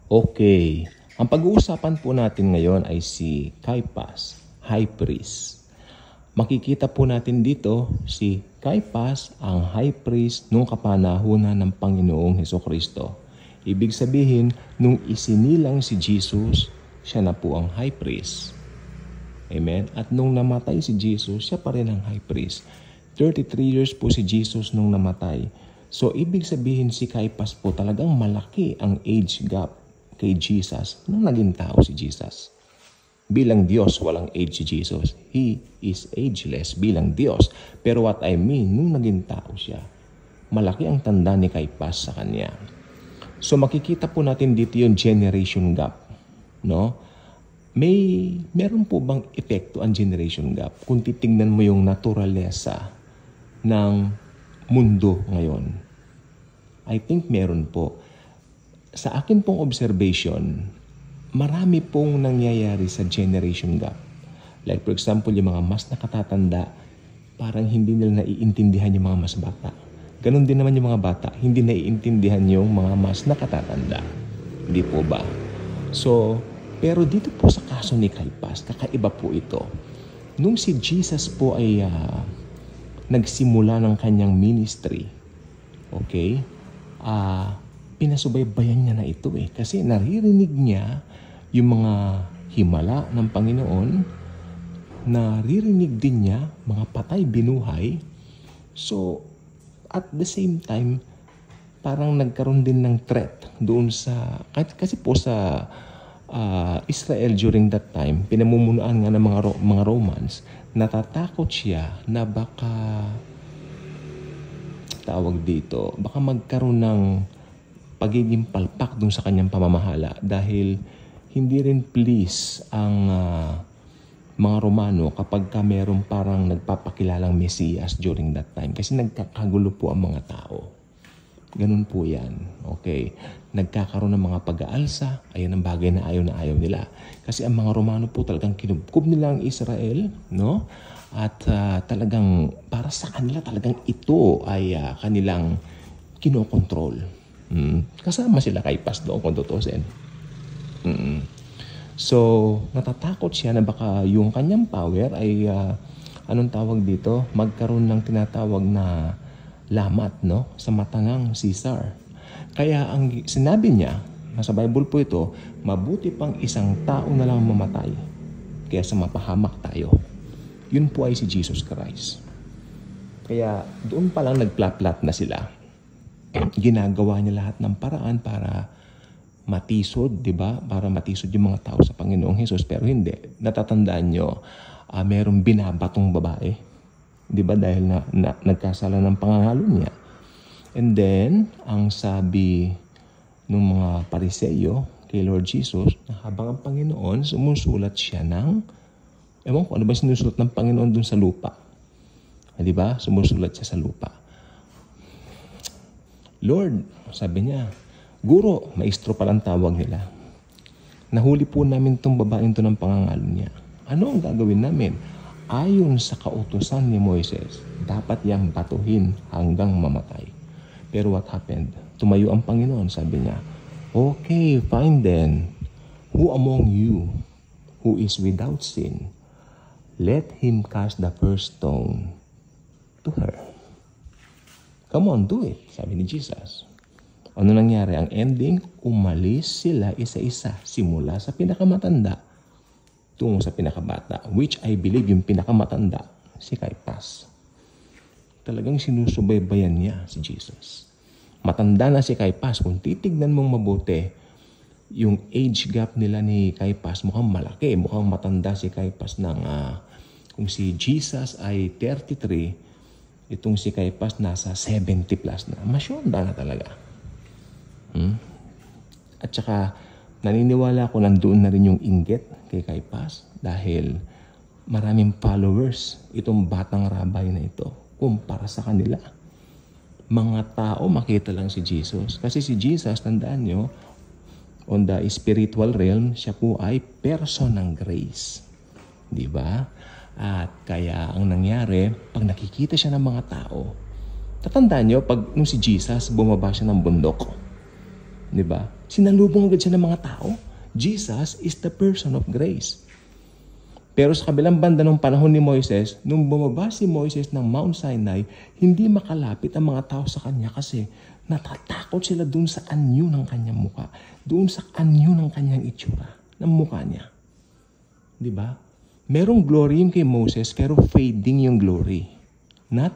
Okay, ang pag-uusapan po natin ngayon ay si Caiaphas, High Priest. Makikita po natin dito si Caiaphas, ang High Priest nung kapanahunan ng Panginoong Hesukristo. Ibig sabihin, nung isinilang si Jesus, siya na po ang High Priest. Amen? At nung namatay si Jesus, siya pa rin ang High Priest. 33 years po si Jesus nung namatay. So, ibig sabihin si Caiaphas po talagang malaki ang age gap kay Jesus nung naging tao si Jesus. Bilang Diyos, walang age si Jesus. He is ageless bilang Diyos. Pero what I mean, nung naging tao siya, malaki ang tanda ni Caiaphas sa kanya. So makikita po natin dito yung generation gap. No? Meron po bang epekto ang generation gap kung titingnan mo yung naturalesa ng mundo ngayon? I think meron po. Sa akin pong observation, marami pong nangyayari sa generation gap. Like for example, yung mga mas nakatatanda, parang hindi nila naiintindihan yung mga mas bata. Ganon din naman yung mga bata, hindi naiintindihan yung mga mas nakatatanda. Hindi po ba? So, pero dito po sa kaso ni Caiaphas, kakaiba po ito. Nung si Jesus po ay nagsimula ng kanyang ministry, okay, pinasubaybayan niya na ito kasi naririnig niya yung mga himala ng Panginoon, naririnig din niya mga patay binuhay. So, at the same time, parang nagkaroon din ng threat doon sa, kasi po sa Israel during that time, pinamumunuan nga ng mga Romans, natatakot siya na baka, tawag dito, baka magkaroon ng pagiging palpak dun sa kanyang pamamahala dahil hindi rin please ang mga Romano kapag ka meron parang nagpapakilalang Mesiyas during that time. Kasi nagkakagulo po ang mga tao. Ganun po yan. Okay. Nagkakaroon ng mga pag-aalsa. Ayan ang bagay na ayaw nila. Kasi ang mga Romano po talagang kinubkob nila ang Israel. No? At talagang para sa kanila talagang ito ay kanilang kinokontrol. Kasama sila Caiaphas doon kung tutusin. So, natatakot siya na baka yung kanyang power ay, anong tawag dito, magkaroon ng tinatawag na lamat, no? Sa mata ng Caesar. Kaya ang sinabi niya, nasa Bible po ito, mabuti pang isang tao na lang mamatay kaysa mapahamak tayo. Yun po ay si Jesus Christ. Kaya doon pa lang nagplat-plat na sila. Ginagawa niya lahat ng paraan para matisod, di ba? Para matisod yung mga tao sa Panginoong Hesus. Pero hindi. Natatandaan nyo, merong binabatong babae. Di ba? Dahil nagkasala ng pangangalo niya. And then, ang sabi ng mga Pariseyo kay Lord Jesus, na habang ang Panginoon, sumusulat siya ng, ewan ko, ano ba sinusulat ng Panginoon dun sa lupa? Di ba? Sumusulat siya sa lupa. Lord, sabi niya, Guro, maestro palang tawag nila. Nahuli po namin itong babaeng ito ng pangangalo niya. Ano ang gagawin namin? Ayon sa kautusan ni Moises, dapat yang batuhin hanggang mamatay. Pero what happened? Tumayo ang Panginoon, sabi niya, okay, fine then. Who among you who is without sin, let him cast the first stone to her. Come on, do it, sabi ni Jesus. Ano nangyari? Ang ending, umalis sila isa-isa simula sa pinakamatanda tungo sa pinakabata, which I believe yung pinakamatanda, si Caiaphas. Talagang sinusubaybayan niya si Jesus. Matanda na si Caiaphas. Kung titignan mong mabuti, yung age gap nila ni Caiaphas mukhang malaki. Mukhang matanda si Caiaphas ng, kung si Jesus ay 33, itong si Caiaphas nasa 70 plus na. Masyonda na talaga. At saka, naniniwala ko nandoon na rin yung inggit kay Caiaphas dahil maraming followers itong batang rabay na ito kumpara sa kanila. Mga tao makita lang si Jesus. Kasi si Jesus, tandaan nyo, on the spiritual realm, siya po ay person ng grace. Di ba? At kaya ang nangyari, pag nakikita siya ng mga tao, tatandaan nyo, pag nung si Jesus, bumaba siya ng bundok. Di ba? Sinalubong agad siya ng mga tao. Jesus is the person of grace. Pero sa kabilang banda ng panahon ni Moises, nung bumaba si Moises ng Mount Sinai, hindi makalapit ang mga tao sa kanya kasi natatakot sila doon sa anyo ng kanyang muka. Doon sa anyo ng kanyang itsura, ng muka niya. Di ba? Merong glory yung kay Moses, pero fading yung glory. Not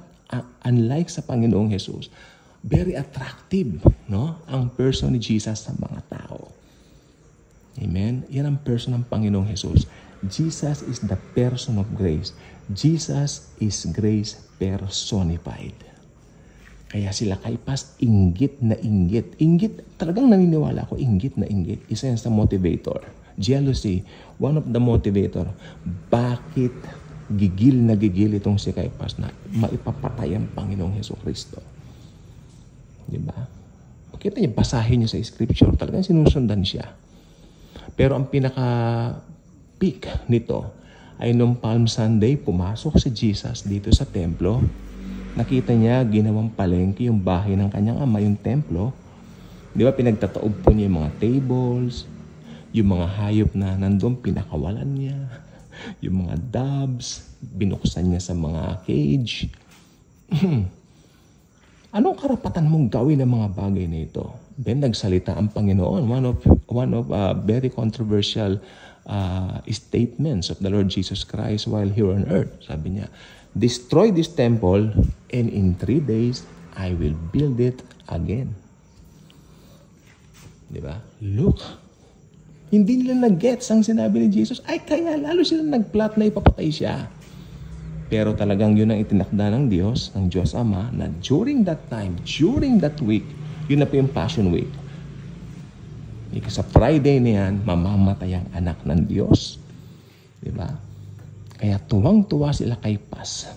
unlike sa Panginoong Jesus. Very attractive, no? Ang person ni Jesus sa mga tao. Amen? Yan ang person ng Panginoong Jesus. Jesus is the person of grace. Jesus is grace personified. Kaya sila Caiaphas, inggit na inggit. Inggit, talagang naniniwala ako, inggit na inggit. Isa yan sa motivator. Jealousy, one of the motivator. Bakit gigil na gigil itong si Caiaphas na maipapatay ang Panginoong Jesucristo? Diba? Pakita niyo, basahin niyo sa scripture, talagang sinusundan siya. Pero ang pinaka-peak nito ay nung Palm Sunday, pumasok si Jesus dito sa templo. Nakita niya, ginawang palengke yung bahay ng kanyang ama, yung templo. Di ba, pinagtataob po niya yung mga tables, yung mga hayop na nandun, pinakawalan niya. Yung mga doves, binuksan niya sa mga cage. Anong karapatan mong gawin ang mga bagay na ito? Then nagsalita ang Panginoon. One of very controversial statements of the Lord Jesus Christ while here on earth. Sabi niya, destroy this temple and in 3 days I will build it again. Di ba? Look, hindi nila nag-gets ang sinabi ni Jesus. Ay, kaya lalo sila nag-plot na ipapatay siya. Pero talagang yun ang itinakda ng Diyos, ng Diyos Ama, na during that time, during that week, yun na po yung Passion Week. Sa Friday na yan, mamamatay ang anak ng Diyos. Diba? Kaya tuwang-tuwa sila Caiaphas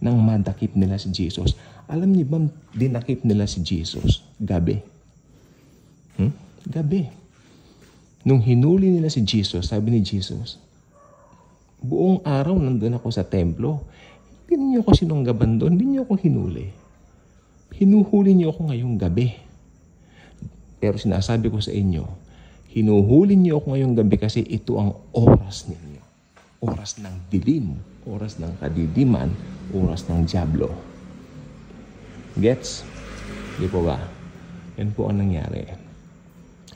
nang madakip nila si Jesus. Alam niyo ba, dinakip nila si Jesus? Gabi. Gabi. Nung hinuli nila si Jesus, sabi ni Jesus, buong araw nandun ako sa templo. Hindi niyo ako sinunggaban doon. Hindi niyo ako hinuli. Hinuhuli niyo ako ngayong gabi. Pero sinasabi ko sa inyo, hinuhuli niyo ako ngayong gabi kasi ito ang oras ninyo. Oras ng dilim. Oras ng kadidiman. Oras ng diablo. Gets? Di po ba? Yan po ang nangyari.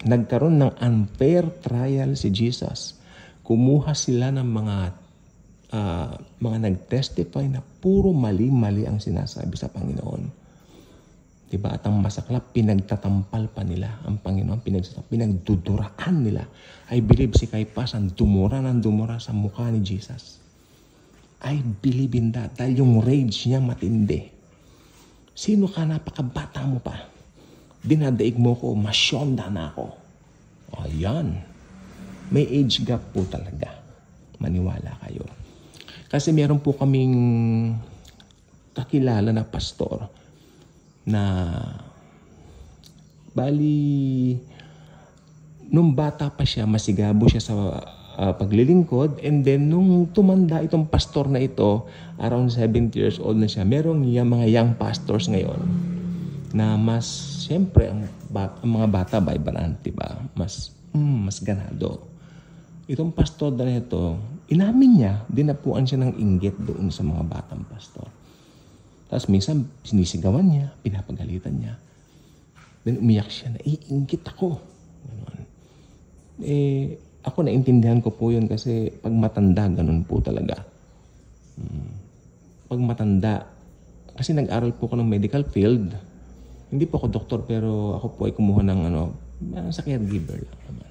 Nagkaroon ng unfair trial si Jesus. Kumuha sila ng mga nag-testify na puro mali-mali ang sinasabi sa Panginoon. Diba? At ang masaklap, pinagtatampal pa nila ang Panginoon, pinagduduraan nila. I believe si Caiaphas ang dumura sa mukha ni Jesus. I believe in that. Dahil yung rage niya matindi. Sino ka, napakabata mo pa? Dinadaig mo ko, masyonda na ako. Ayan. May age gap po talaga. Maniwala kayo. Kasi meron po kaming kakilala na pastor na bali nung bata pa siya, masigabo siya sa paglilingkod, and then nung tumanda itong pastor na ito, around 70 years old na siya, merong mga young pastors ngayon na mas, siyempre, ang mga bata ba, diba? Mas ganado. Itong pastor na ito, inamin niya, dinapuan siya ng inggit doon sa mga batang pastor. Tapos minsan, sinisigawan niya, pinapagalitan niya. Then umiyak siya, naiinggit ako. Ako naintindihan ko po yun kasi pag matanda, ganun po talaga. Pag matanda, kasi nag-aral po ako ng medical field. Hindi po ako doktor, pero ako po ay kumuha ng sa caregiver lang naman.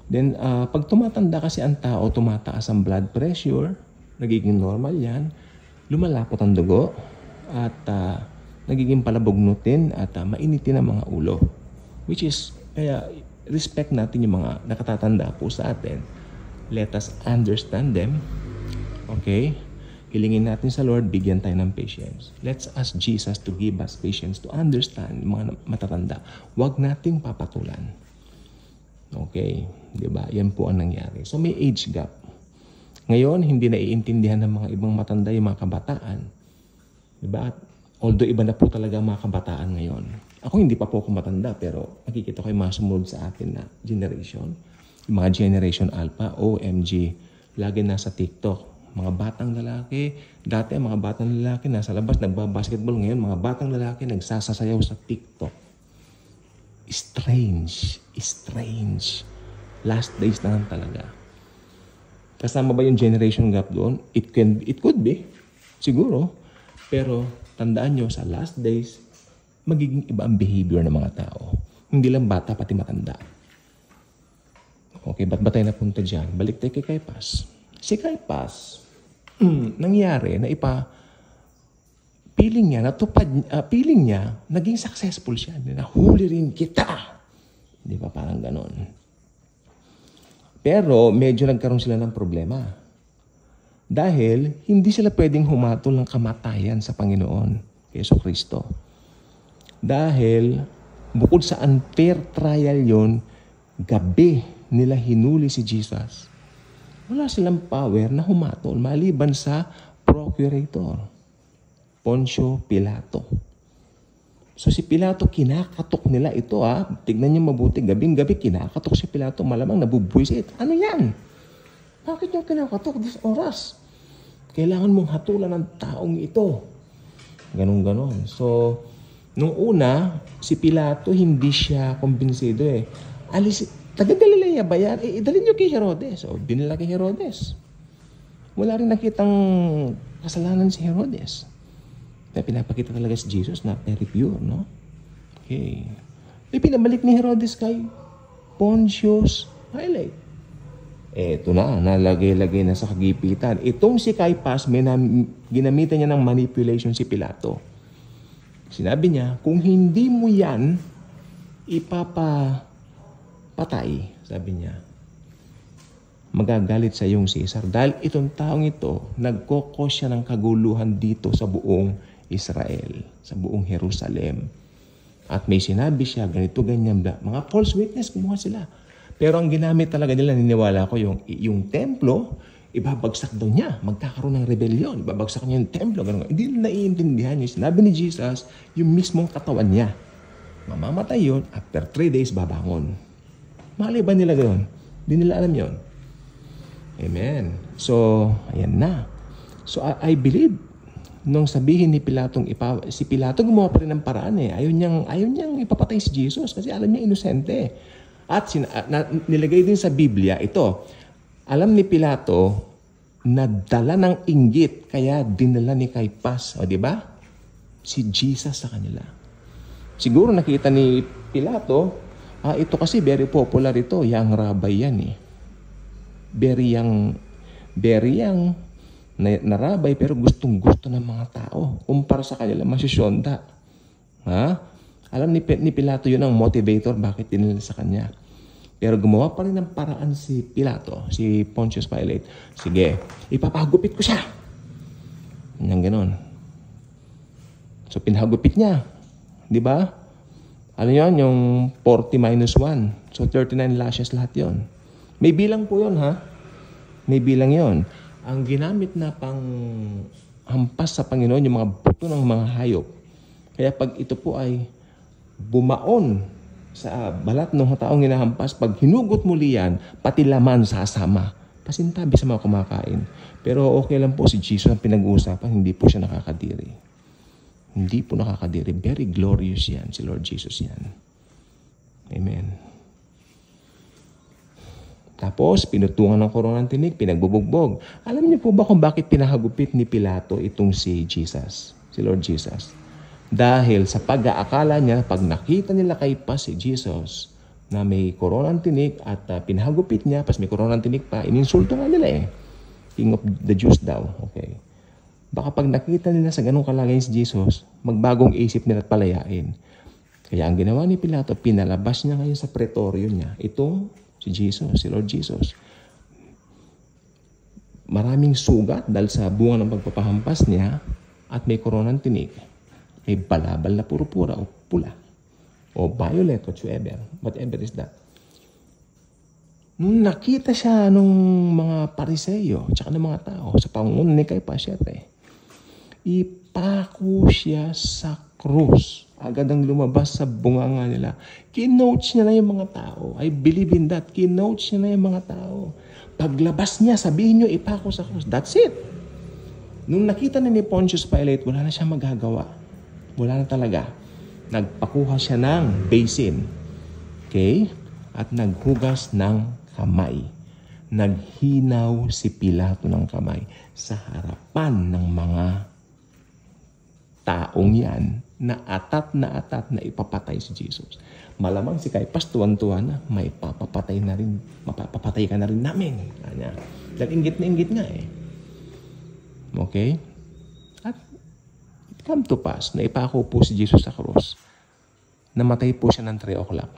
Then, pag tumatanda kasi ang tao, tumataas ang blood pressure, nagiging normal yan, lumalapot ang dugo, at nagiging palabognutin at mainitin ang mga ulo. Which is, kaya respect natin yung mga nakatatanda po sa atin. Let us understand them. Okay? Hilingin natin sa Lord, bigyan tayo ng patience. Let's ask Jesus to give us patience to understand yung mga matatanda. Huwag nating papatulan. Okay? Diba? Yan po ang nangyari. So may age gap. Ngayon, hindi naiintindihan ng mga ibang matanda yung mga kabataan. Diba? Although iba na po talaga ang mga kabataan ngayon. Ako hindi pa po ako matanda, pero nakikita ko yung mga sumunod sa akin na generation. Yung mga Generation Alpha, OMG, lagi nasa TikTok. Mga batang lalaki, dati mga batang lalaki nasa labas, nagbabasketball. Ngayon, mga batang lalaki nagsasasayaw sa TikTok. Strange. Last days na lang talaga. Kasama ba yung generation gap doon? It could be. Siguro. Pero tandaan nyo, sa last days, magiging iba ang behavior ng mga tao. Hindi lang bata, pati matanda. Okay, ba't ba tayo napunta dyan? Balik tayo kay Caiphas. Si Caiphas, nangyari na feeling niya, naging successful siya. Nahuli rin kita. Di ba? Parang ganon. Pero medyo nagkaroon sila ng problema. Dahil hindi sila pwedeng humatol ng kamatayan sa Panginoon, Jesucristo. Dahil bukod sa unfair trial yon, gabi nila hinuli si Jesus. Wala silang power na humatol maliban sa procurator, Poncio Pilato. So si Pilato, kinakatok nila ito Tignan niyo mabuti, gabing-gabi kinakatok si Pilato. Malamang nabubuisit. Ano yan? Bakit niyo kinakatok this oras? Kailangan mong hatulan ng taong ito. Ganon-ganon. So, nung una, si Pilato hindi siya kumbinsido taga Galilea ba yan? Idalhin niyo kay Herodes. So, binila kay Herodes. Wala rin nakitang kasalanan si Herodes. Kaya pinapakita talaga si Jesus na very pure, no? Okay. Pinabalik ni Herodes kay Pontius Pilate. Eto na, nalagay-lagay na sa kagipitan. Itong si Caiphas, ginamitan niya ng manipulation si Pilato. Sinabi niya, kung hindi mo yan ipapapatay, sabi niya, magagalit sa iyong Caesar. Dahil itong taong ito, nagkokos siya ng kaguluhan dito sa buong Israel, sa buong Jerusalem. At may sinabi siya, ganito, ganyan, mga false witness, kumuha sila. Pero ang ginamit talaga nila, niniwala ko, yung templo, ibabagsak daw niya. Magkakaroon ng rebellion. Ibabagsak niya yung templo. Ganun. Hindi nila naiintindihan niya. Sinabi ni Jesus, yung mismong katawan niya. Mamamatay yun, after 3 days, babangon. Mali ba nila gano'n? Hindi nila alam yun. Amen. So, ayan na. So, I believe, nung sabihin ni Pilato, si Pilato gumawa pa rin ng paraan Ayaw niyang ipapatay si Jesus kasi alam niya inosente. At nilagay din sa Biblia, ito, alam ni Pilato na dala ng inggit, kaya dinala ni Caiphas, di ba? Si Jesus sa kanila. Siguro nakita ni Pilato, ito kasi very popular ito, yang rabay yan Very young na rabay, pero gustong-gusto ng mga tao. Kumpara sa kanila, masisyonda. Alam ni Pilato yun ang motivator bakit dinala sa kanya. Pero gumawa pa rin ng paraan si Pilato, si Pontius Pilate. Sige, ipapagupit ko siya. Yan ganon. So pinahagupit niya. Di ba? Ano yun? Yung 40 minus 1. So 39 lashes lahat yon. May bilang po yun, May bilang yon. Ang ginamit na pang hampas sa Panginoon, yung mga buto ng mga hayop. Kaya pag ito po ay bumaon sa balat ng taong hinahampas, pag hinugot muli yan, pati laman sasama. Pasintabi sa mga kumakain. Pero okay lang po si Jesus ang pinag-uusapan, hindi po siya nakakadiri. Hindi po nakakadiri. Very glorious yan, si Lord Jesus yan. Amen. Tapos, pinutungan ng koronang tinik, pinagbubugbog. Alam niyo po ba kung bakit pinahagupit ni Pilato itong si Jesus, si Lord Jesus? Dahil sa pag-aakala niya, pag nakita nila kay si Jesus na may koronang tinik at pinahagupit niya, pas may koronang tinik pa, ininsulto nga nila King of the Jews daw. Okay. Baka pag nakita nila sa ganung kalagayan si Jesus, magbagong isip nila at palayain. Kaya ang ginawa ni Pilato, pinalabas niya ngayon sa pretoryo niya. Ito, si Jesus, si Lord Jesus. Maraming sugat dahil sa bunga ng pagpapahampas niya at may koronang tinik. May balabal na puro-pura o pula o violet, whatever is that. Nung nakita siya nung mga pariseyo tsaka ng mga tao sa pangunan ni Caiphas, ipako siya sa krus. agad ang lumabas sa bunganga nila. Kinoach niya na yung mga tao. I believe in that. Kinoach niya na yung mga tao. Paglabas niya, sabihin niyo, ipako sa krus. That's it. Nung nakita na ni Pontius Pilate, wala na siya magagawa. Wala na talaga. Nagpakuha siya ng basin. Okay? At naghugas ng kamay. Naghinaw si Pilato ng kamay sa harapan ng mga taong yan na atat na ipapatay si Jesus. Malamang si Caiphas tuwan-tuwa na, may papapatay na rin, mapapatay ka na rin namin. Kanya. Dahil inggit na inggit nga eh. Okay? At it come to pass na ipako po si Jesus sa krus. Namatay po siya ng 3 o'clock.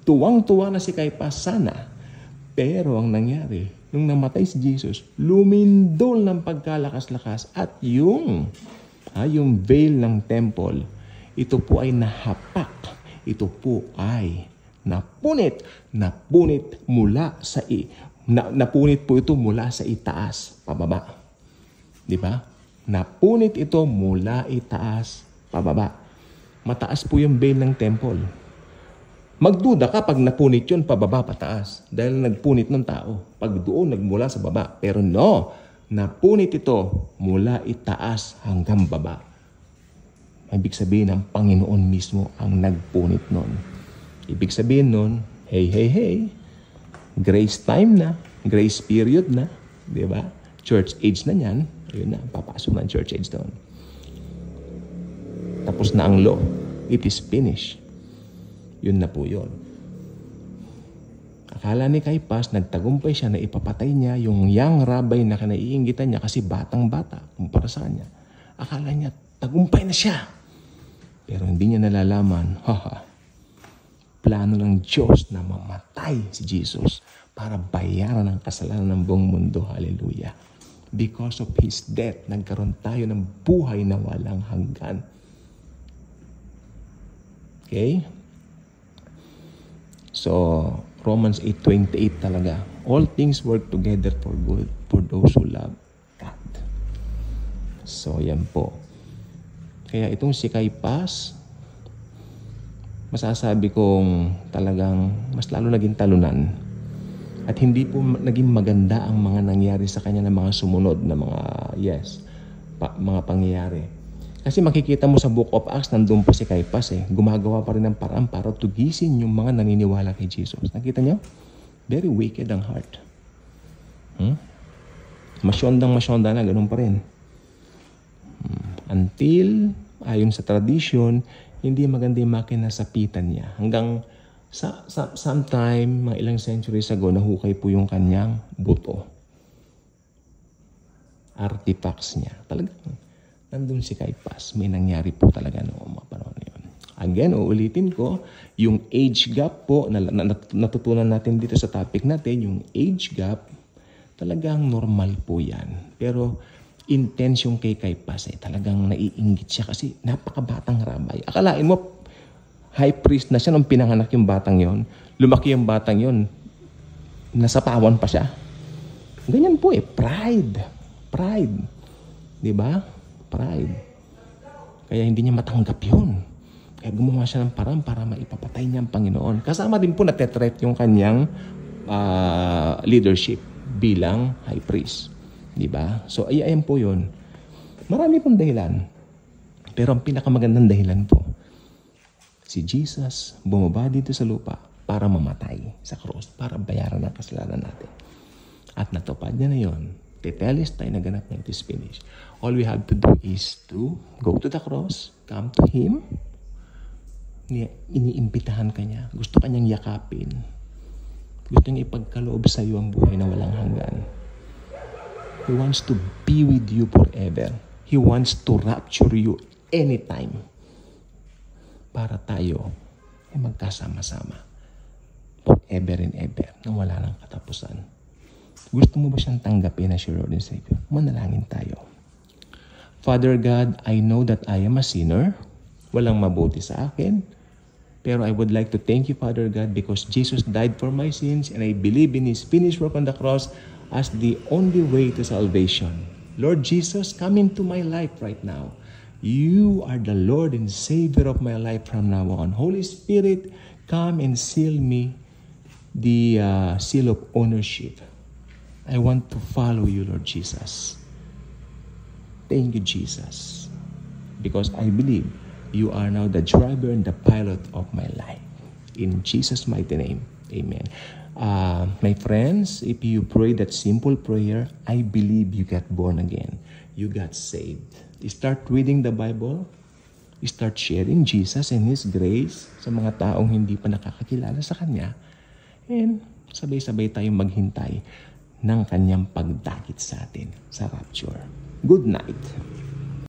Tuwang-tuwa na si Caiphas sana. Pero ang nangyari, nung namatay si Jesus, lumindol ng pagkalakas-lakas at yung veil ng temple, ito po ay nahapak. Ito po ay napunit mula sa napunit po ito mula sa itaas pababa. Di ba? Napunit ito mula itaas pababa. Mataas po yung veil ng temple. Magduda ka pag napunit yun pababa pataas dahil nagpunit ng tao. Pag doon nagmula sa baba. Pero no, napunit ito mula itaas hanggang baba. Ibig sabihin ang Panginoon mismo ang nagpunit nun. Ibig sabihin nun, hey, grace time na, grace period na, di ba? Church age na yan, ayun na, papasok na ang church age doon. Tapos na ang law, it is finished. Yun na po yun. Akala ni Caiphas, nagtagumpay siya na ipapatay niya yung young rabbi na kinaiinggitan niya kasi batang-bata kumpara sa kanya. Akala niya, tagumpay na siya. Pero hindi niya nalalaman, plano ng Diyos na mamatay si Jesus para bayaran ang kasalanan ng buong mundo. Hallelujah. Because of His death, nagkaroon tayo ng buhay na walang hanggan. Okay? So, Romans 8:28 talaga. All things work together for good for those who love God. So, yan po. Kaya itong si Caiphas, masasabi kong talagang mas lalo naging talunan. At hindi po naging maganda ang mga nangyari sa kanya ng mga sumunod na mga, mga pangyayari. Kasi makikita mo sa Book of Acts, nandun pa si Caiphas gumagawa pa rin ng paraan para tugisin yung mga naniniwala kay Jesus. Nakita niyo? Very wicked ang heart. Masyonda na, ganun pa rin. Until, ayon sa tradition, hindi maganda yung makinasapitan niya. Hanggang sometime, mga ilang centuries ago, nahukay po yung kanyang buto. Artifacts niya. Talagang nandun si Caiphas. May nangyari po talaga noong mga panahon na yun. Again, uulitin ko, yung age gap po, natutunan natin dito sa topic natin, yung age gap, talagang normal po yan. Pero intense yung kay Caiphas talagang naiinggit siya kasi napakabatang rabay. Akalain mo, high priest na siya nung pinanganak yung batang yon. Lumaki yung batang yon, nasapawan pa siya. Ganyan po pride. Di ba? Pride. Kaya hindi niya matanggap yun. Kaya gumawa siya ng parang para maipapatay niya ang Panginoon. Kasama din po natetret yung kanyang leadership bilang high priest. Diba? So, ayan po yun. Marami pong dahilan. Pero ang pinakamagandang dahilan po, si Jesus bumaba dito sa lupa para mamatay sa cross, para bayaran ang kasalanan natin. At natupad niya na yun. Tetelestai na ganap na it is finished. All we have to do is to go to the cross, come to Him. Iniimbitahan ka niya. Gusto kanyang yakapin. Gusto niyang ipagkaloob sa iyo ang buhay na walang hanggan. He wants to be with you forever. He wants to rapture you anytime. Para tayo ay magkasama-sama. Forever and ever. Na wala nang katapusan. Gusto mo ba siyang tanggapin as your Lord and Savior? Manalangin tayo. Father God, I know that I am a sinner. Walang mabuti sa akin. Pero I would like to thank you, Father God, because Jesus died for my sins and I believe in His finished work on the cross as the only way to salvation. Lord Jesus, come into my life right now. You are the Lord and Savior of my life from now on. Holy Spirit, come and seal me the seal of ownership. I want to follow you, Lord Jesus. Thank you, Jesus. Because I believe you are now the driver and the pilot of my life. In Jesus' mighty name, amen. My friends, if you pray that simple prayer, I believe you got born again. You got saved. Start reading the Bible. Start sharing Jesus and His grace sa mga taong hindi pa nakakakilala sa Kanya. And sabay-sabay tayong maghintay ng Kanyang pagdakit sa atin sa rapture. Good night.